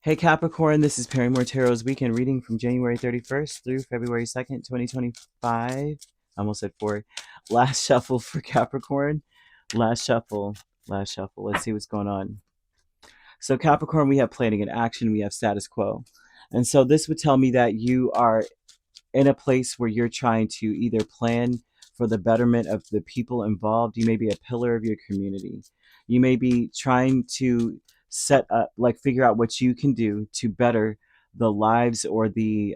Hey Capricorn, this is Perrymore Tarot's weekend reading from January 31st through February 2nd, 2025. I almost said four. Last shuffle for Capricorn. Last shuffle. Last shuffle. Let's see what's going on. So Capricorn, we have planning and action. We have status quo. And so this would tell me that you are in a place where you're trying to either plan for the betterment of the people involved. You may be a pillar of your community. You may be trying to set up, like, figure out what you can do to better the lives or the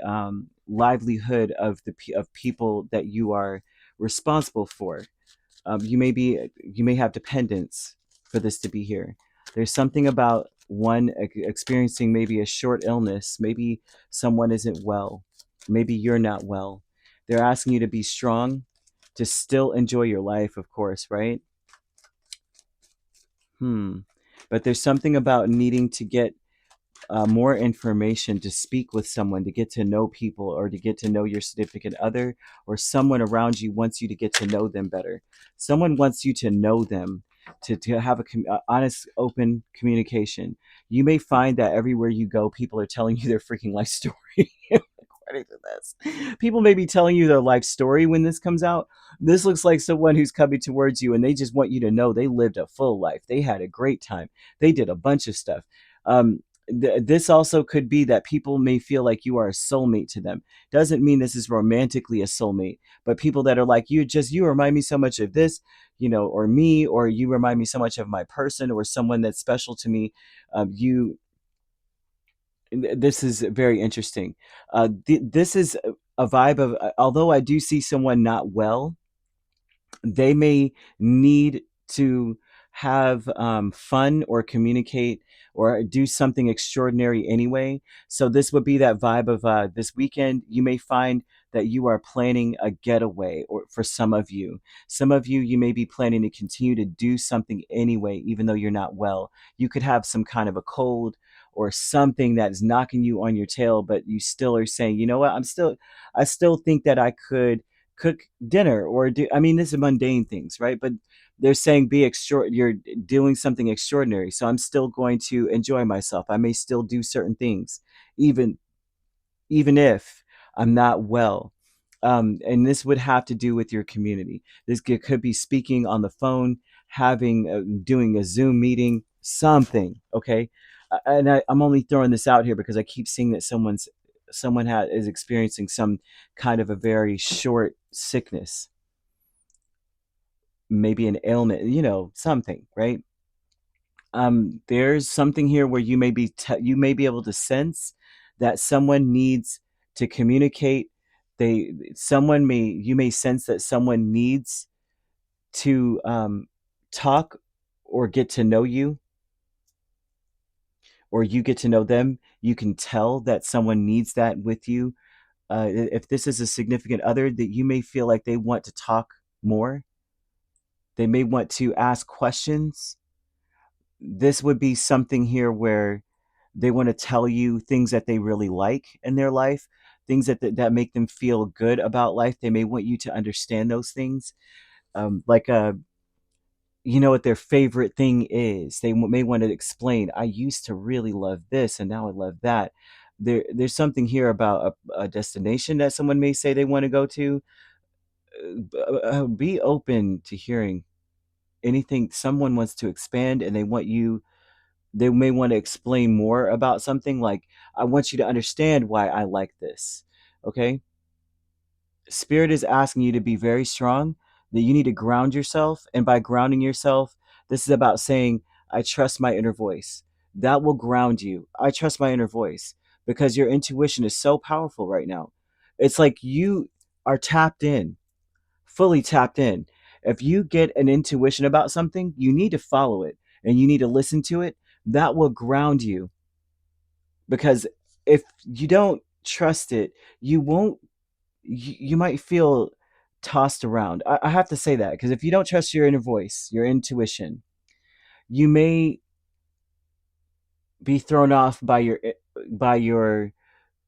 livelihood of of people that you are responsible for. You may have dependents for this to be here. There's something about one experiencing maybe a short illness. Maybe someone isn't well. Maybe you're not well. They're asking you to be strong, to still enjoy your life, of course, right? But there's something about needing to get more information, to speak with someone, to get to know people, or to get to know your significant other, or someone around you wants you to get to know them better. Someone wants you to know them, to have a honest, open communication. You may find that everywhere you go, people are telling you their freaking life story. According to this, people may be telling you their life story when this comes out. This looks like someone who's coming towards you and they just want you to know they lived a full life. They had a great time. They did a bunch of stuff. Um, this also could be that people may feel like you are a soulmate to them. Doesn't mean this is romantically a soulmate, but people that are like, you remind me so much of this, or me, or you remind me so much of my person or someone that's special to me. You This is very interesting. This is a vibe of, although I do see someone not well, they may need to have fun or communicate or do something extraordinary anyway. So this would be that vibe of this weekend. You may find that you are planning a getaway, or for some of you may be planning to continue to do something anyway, even though you're not well. You could have some kind of a cold or something that is knocking you on your tail, but you still are saying, you know what, I still think that I could cook dinner or do, I mean, this is mundane things, right? But they're saying you're doing something extraordinary, so I'm still going to enjoy myself. I may still do certain things, even if I'm not well. And this would have to do with your community. This could be speaking on the phone, having doing a Zoom meeting, something. Okay, and I'm only throwing this out here because I keep seeing that is experiencing some kind of a very short sickness, maybe an ailment, something, right? There's something here where you may be able to sense that someone needs to communicate. You may sense that someone needs to talk or get to know you, or you get to know them. You can tell that someone needs that with you. If this is a significant other, that you may feel like they want to talk more, they may want to ask questions. This would be something here where they want to tell you things that they really like in their life, things that make them feel good about life. They may want you to understand those things, like what their favorite thing is. They may want to explain, I used to really love this and now I love that. There's something here about a destination that someone may say they want to go to. Be open to hearing anything someone wants to expand, and they may want to explain more about something, like, I want you to understand why I like this. Okay, Spirit is asking you to be very strong, that you need to ground yourself, and by grounding yourself, this is about saying, I trust my inner voice. That will ground you. I trust my inner voice, because your intuition is so powerful right now. It's like you are tapped in, fully tapped in. If you get an intuition about something, you need to follow it and you need to listen to it. That will ground you, because if you don't trust it, you won't. You might feel tossed around. I have to say that, because if you don't trust your inner voice, your intuition, you may be thrown off by your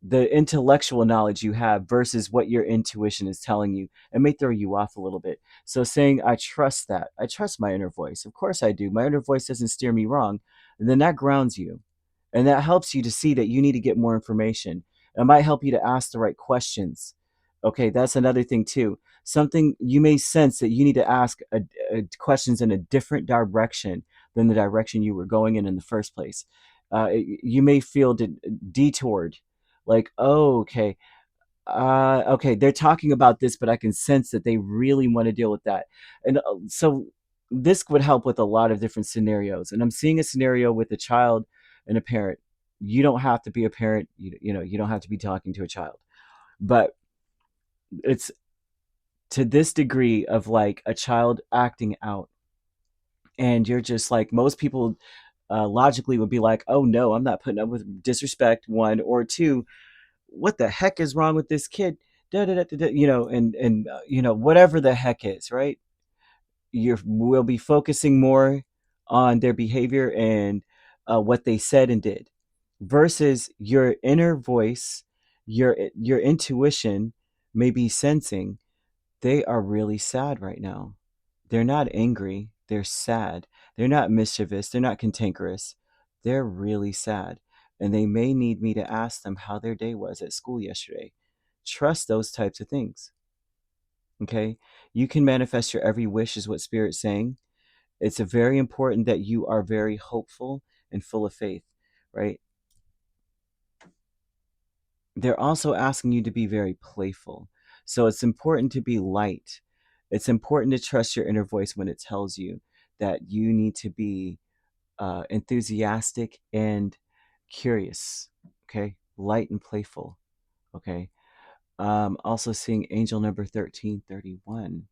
the intellectual knowledge you have versus what your intuition is telling you. It may throw you off a little bit. So saying, I trust that. I trust my inner voice. Of course I do. My inner voice doesn't steer me wrong. And then that grounds you. And that helps you to see that you need to get more information. It might help you to ask the right questions. Okay, that's another thing too. Something you may sense that you need to ask questions in a different direction than the direction you were going in the first place. You may feel detoured, like, oh, okay, okay, they're talking about this, but I can sense that they really want to deal with that. And so this would help with a lot of different scenarios. And I'm seeing a scenario with a child and a parent. You don't have to be a parent, you don't have to be talking to a child, but it's to this degree of like a child acting out. And you're just like, most people logically would be like, oh no, I'm not putting up with disrespect, one, or two, what the heck is wrong with this kid? Da, da, da, da, da, whatever the heck is, right? You will be focusing more on their behavior and what they said and did, versus your inner voice, your intuition may be sensing they are really sad right now. They're not angry, they're sad. They're not mischievous, they're not cantankerous. They're really sad. And they may need me to ask them how their day was at school yesterday. Trust those types of things. Okay? You can manifest your every wish, is what Spirit's saying. It's a very important that you are very hopeful and full of faith, right? They're also asking you to be very playful. So it's important to be light. It's important to trust your inner voice when it tells you that you need to be enthusiastic and curious. Okay, light and playful. Okay. Also seeing angel number 1331,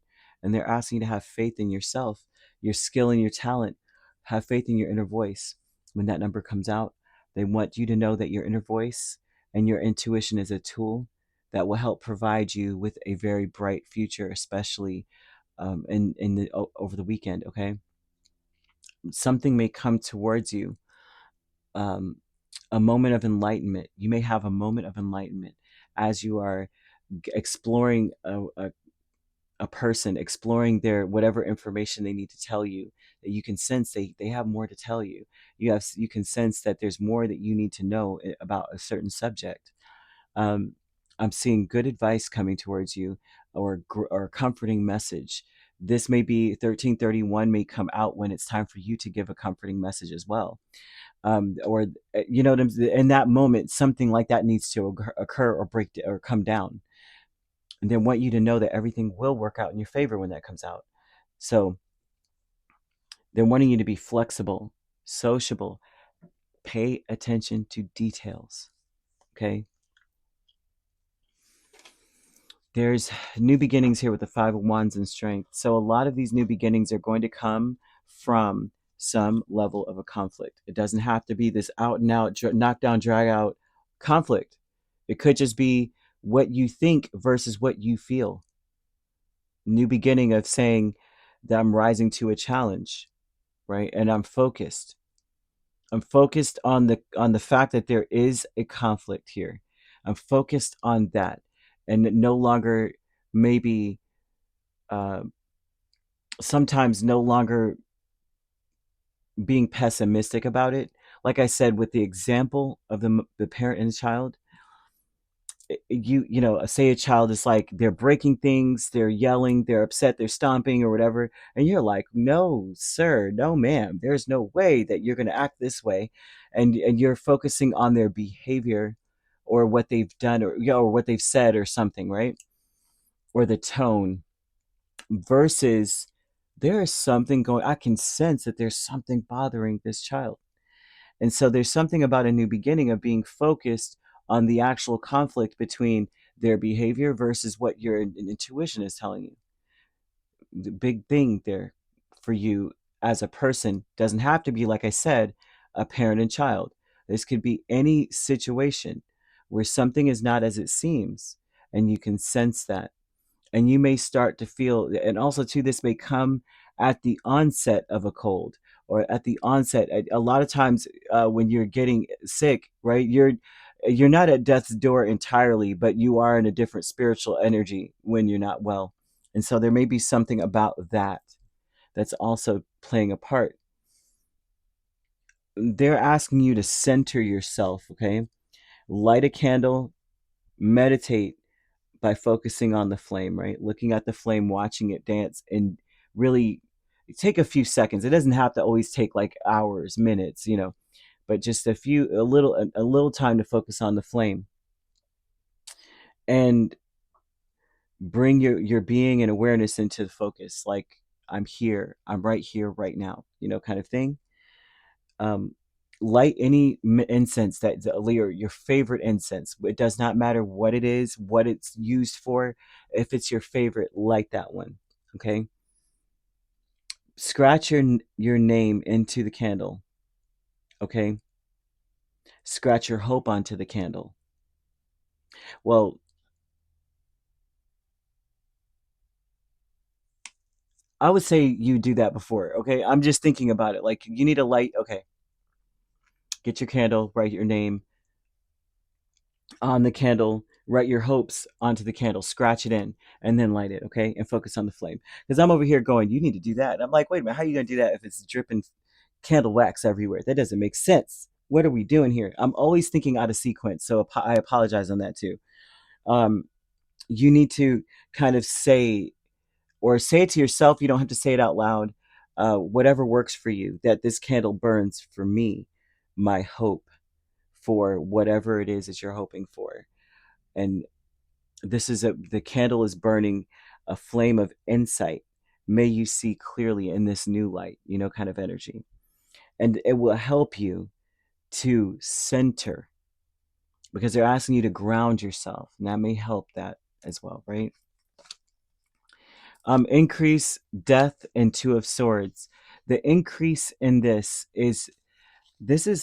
and they're asking you to have faith in yourself, your skill and your talent. Have faith in your inner voice. When that number comes out, they want you to know that your inner voice and your intuition is a tool that will help provide you with a very bright future, especially over the weekend. Okay, something may come towards you, um, a moment of enlightenment. You may have a moment of enlightenment as you are exploring a person, exploring their whatever information they need to tell you, that you can sense they have more to tell you. You can sense that there's more that you need to know about a certain subject. um, I'm seeing good advice coming towards you, or a comforting message. This may be 1331 may come out when it's time for you to give a comforting message as well. Or in that moment, something like that needs to occur or break or come down, and they want you to know that everything will work out in your favor when that comes out. So they're wanting you to be flexible, sociable, pay attention to details. Okay. There's new beginnings here with the Five of Wands and Strength. So a lot of these new beginnings are going to come from some level of a conflict. It doesn't have to be this out and out, knock down, drag out conflict. It could just be what you think versus what you feel. New beginning of saying that I'm rising to a challenge, right? And I'm focused. I'm focused on the fact that there is a conflict here. I'm focused on that, and no longer, maybe uh, sometimes no longer being pessimistic about it. Like I said, with the example of the parent and the child, say a child is like, they're breaking things, they're yelling, they're upset, they're stomping or whatever, and you're like, no sir, no ma'am, there's no way that you're going to act this way. And you're focusing on their behavior, or what they've done, or what they've said or something, right? Or the tone, versus there is something going, I can sense that there's something bothering this child. And so there's something about a new beginning of being focused on the actual conflict between their behavior versus what your intuition is telling you. The big thing there for you as a person doesn't have to be, like I said, a parent and child. This could be any situation where something is not as it seems, and you can sense that. And you may start to feel, and also too, this may come at the onset of a cold, or at the onset. A lot of times when you're getting sick, right, you're not at death's door entirely, but you are in a different spiritual energy when you're not well. And so there may be something about that that's also playing a part. they're asking you to center yourself, okay? Light a candle, meditate by focusing on the flame, right? Looking at the flame, watching it dance, and really take a few seconds. It doesn't have to always take like hours, minutes, but just a little time to focus on the flame and bring your being and awareness into the focus. Like, I'm here, I'm right here, right now, kind of thing. um, Light any incense that your favorite incense. It does not matter what it is, what it's used for. If it's your favorite, light that one. Okay. Scratch your name into the candle. Okay. Scratch your hope onto the candle. Well, I would say you do that before. Okay. I'm just thinking about it. Like, you need a light. Okay. Get your candle, write your name on the candle, write your hopes onto the candle, scratch it in, and then light it, okay? And focus on the flame. Because I'm over here going, you need to do that. And I'm like, wait a minute, how are you going to do that if it's dripping candle wax everywhere? That doesn't make sense. What are we doing here? I'm always thinking out of sequence, so I apologize on that too. Um, you need to kind of say, or say it to yourself. You don't have to say it out loud. Whatever works for you, that this candle burns for me, my hope for whatever it is that you're hoping for. And the candle is burning a flame of insight. May you see clearly in this new light, kind of energy. And it will help you to center, because they're asking you to ground yourself. And that may help that as well, right? Increase death and Two of Swords. The increase in this is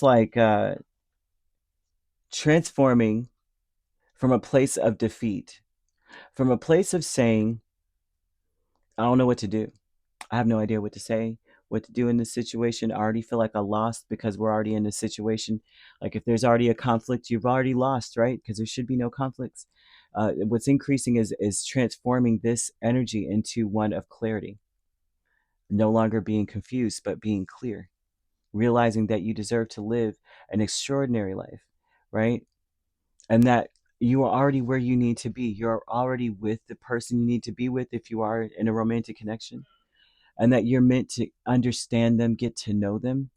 like transforming from a place of defeat, from a place of saying, I don't know what to do. I have no idea what to say, what to do in this situation. I already feel like I lost because we're already in this situation. Like, if there's already a conflict, you've already lost, right? Because there should be no conflicts. What's increasing is transforming this energy into one of clarity, no longer being confused, but being clear, realizing that you deserve to live an extraordinary life, right? And that you are already where you need to be. You're already with the person you need to be with if you are in a romantic connection, and that you're meant to understand them, get to know them.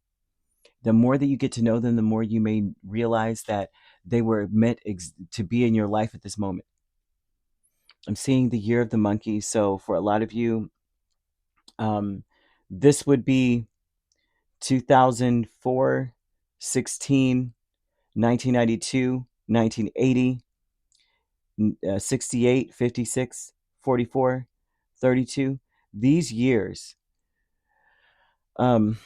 The more that you get to know them, the more you may realize that they were meant to be in your life at this moment. I'm seeing the year of the monkey. So for a lot of you, um, this would be 2004, 16, 1992, 1980, 68, 56, 44, 32. These years um,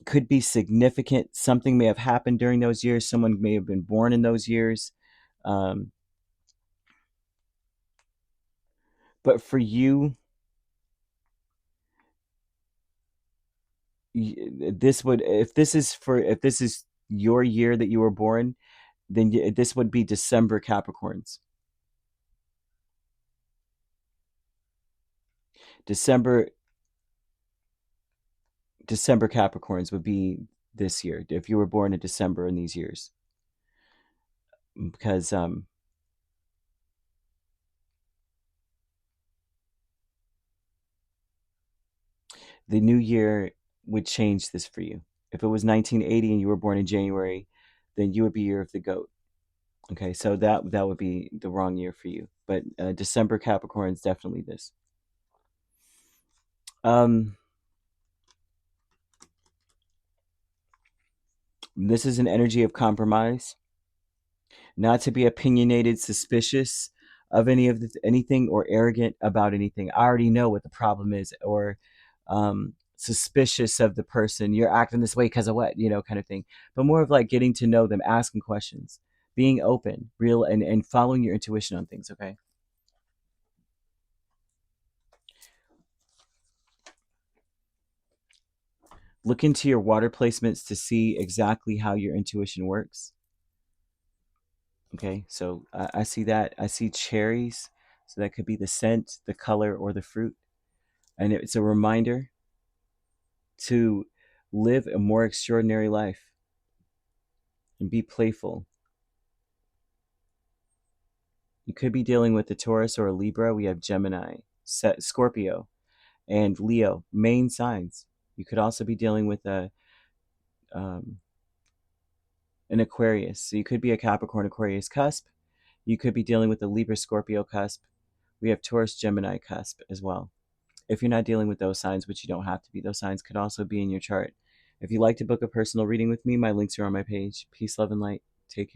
could be significant. Something may have happened during those years. Someone may have been born in those years. Um, but for you, this would, if this is your year that you were born, then this would be December Capricorns. December December Capricorns would be this year if you were born in December in these years, because the new year would change this for you. If it was 1980 and you were born in January, then you would be year of the goat. Okay, so that would be the wrong year for you. But December Capricorn is definitely this. Um, this is an energy of compromise, not to be opinionated, suspicious of anything, or arrogant about anything. I already know what the problem is, or suspicious of the person. You're acting this way because of what, kind of thing. But more of like getting to know them, asking questions, being open, real, and following your intuition on things. Okay. Look into your water placements to see exactly how your intuition works. Okay, so I see that. I see cherries. So that could be the scent, the color, or the fruit. And it's a reminder to live a more extraordinary life. and be playful. You could be dealing with a Taurus or a Libra. We have Gemini, Scorpio, and Leo, main signs. You could also be dealing with um, an Aquarius. So you could be a Capricorn Aquarius cusp. You could be dealing with a Libra Scorpio cusp. We have Taurus Gemini cusp as well. If you're not dealing with those signs, which you don't have to be, those signs could also be in your chart. If you'd like to book a personal reading with me, my links are on my page. Peace, love, and light. Take care.